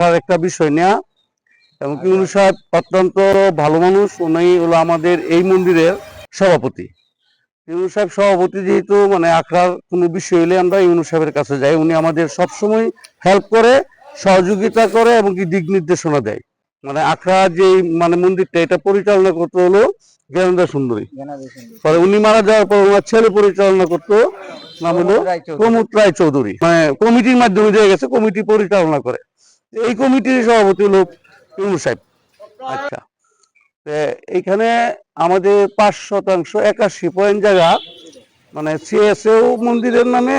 একটা বিষয় নেয়া এবং কি ইউনূস সাহেব অত্যন্ত ভালো মানুষ। উনি হলো আমাদের এই মন্দিরের সভাপতি। ইউনূস সাহেব সভাপতি যেহেতু মানে আখড়ার কোনো বিষয় হলে আমরা ইউনূস সাহেবের কাছে যাই। উনি আমাদের সবসময় হেল্প করে, সহযোগিতা করে এবং কি দিক নির্দেশনা দেয়। মানে আখড়া যে মানে মন্দিরটা এটা পরিচালনা করতে হলো জ্ঞানেন্দা সুন্দরী। পরে উনি মারা যাওয়ার পর ওনার ছেলে পরিচালনা করতো, নাম হলো প্রমোদ রায় চৌধুরী। মানে কমিটির মাধ্যমে দিয়ে গেছে, কমিটি পরিচালনা করে। এই কমিটির সভাপতি হলো ইউনূস সাহেব। আচ্ছা, এইখানে আমাদের 5% 81 জায়গা মানে সিএসএও মন্দিরের নামে,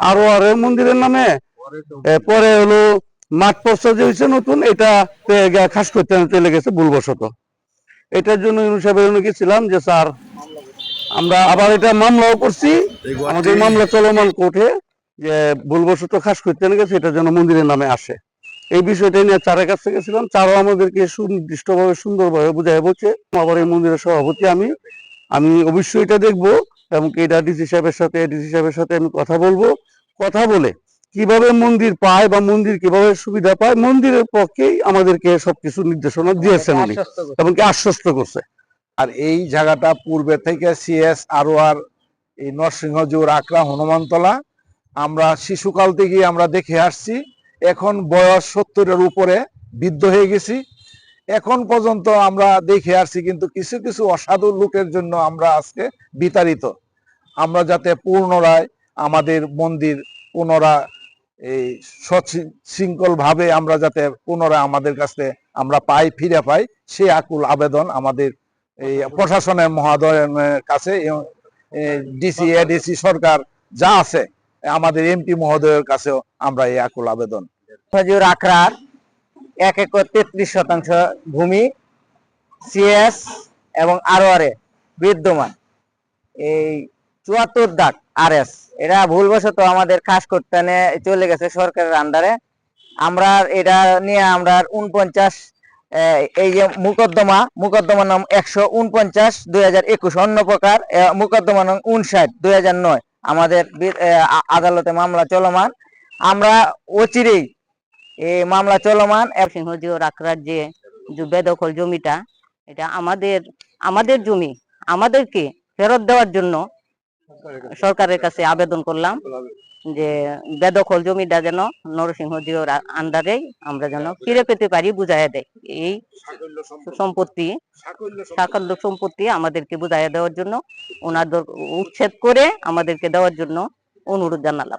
আর মন্দিরের নামে। পরে হলো মাঠ প্রস্তাব যে হয়েছে নতুন, এটা খাস করতে চলে গেছে ভুলবশত। এটার জন্য ইউনূস সাহেবের গেছিলাম যে স্যার আমরা আবার এটা মামলাও করছি, আমাদের মামলা চলমান কোর্টে, যে ভুলবশত খাস করতে গেছে, এটার জন্য মন্দিরের নামে আসে। এই বিষয়টা নিয়ে চারের কাছে গেছিলাম, চারও আমাদেরকে সুনির্দিষ্টভাবে সুন্দরভাবে বুঝাই বলছে। আবার এই মন্দিরের সভাপতি আমি অবশ্যই এটা দেখবো এবং এটা ডিসি সাহেবের সাথে আমি কথা বলবো। কথা বলে কিভাবে মন্দির পায় বা মন্দির কিভাবে সুবিধা পায়, মন্দিরের পক্ষেই আমাদেরকে সবকিছু নির্দেশনা দিয়েছেন উনি এবং কি আশ্বস্ত করছে। আর এই জায়গাটা পূর্বে থেকে সিএস আর এই নরসিংহজুর আখড়া হনুমানতলা আমরা শিশুকাল থেকে আমরা দেখে আসছি। এখন বয়স 70-এর উপরে বৃদ্ধ হয়ে গেছি, এখন পর্যন্ত আমরা দেখে আসছি, কিন্তু কিছু কিছু অসাধু লোকের জন্য আমরা আজকে বিতাড়িত। আমরা যাতে পুনরায় আমাদের মন্দির পুনরায় এই সশৃঙ্খল ভাবে আমরা যাতে পুনরায় আমাদের কাছে আমরা ফিরে পাই, সেই আকুল আবেদন আমাদের এই প্রশাসনের মহোদয়ের কাছে, ডিসি এডিসি সরকার যা আছে, আমাদের এমপি মহোদয়ের কাছেও আমরা এই আকুল আবেদন। হুজুর আখড়ার 1 একর 33% ভূমি সিএস এবং আরওয়ারে বিদ্যমান। এই 74 দাগ আরএস এটা ভুলবশত আমাদের খাস করতে চলে গেছে সরকারের আন্ডারে। আমরা এটা নিয়ে আমরা 49 এই যে মুকদ্দমা নাম 149 2021, অন্য প্রকার মুকদ্দমা নাম 59 2009 আমাদের আদালতে মামলা চলমান। আমরা অচিরেই এই মামলা চলমান। সিংহজিওর আখড়ার যে বেদখল জমিটা, এটা আমাদের জমি, আমাদেরকে ফেরত দেওয়ার জন্য সরকারের কাছে আবেদন করলাম যে বেদখল জমিটা যেন নরসিংহজিওর আন্ডারেই আমরা যেন ফিরে পেতে পারি, বুঝাইয়া দেয়। এই সাকল্য সম্পত্তি আমাদেরকে বুঝাইয়া দেওয়ার জন্য, ওনাদের উচ্ছেদ করে আমাদেরকে দেওয়ার জন্য অনুরোধ জানালাম।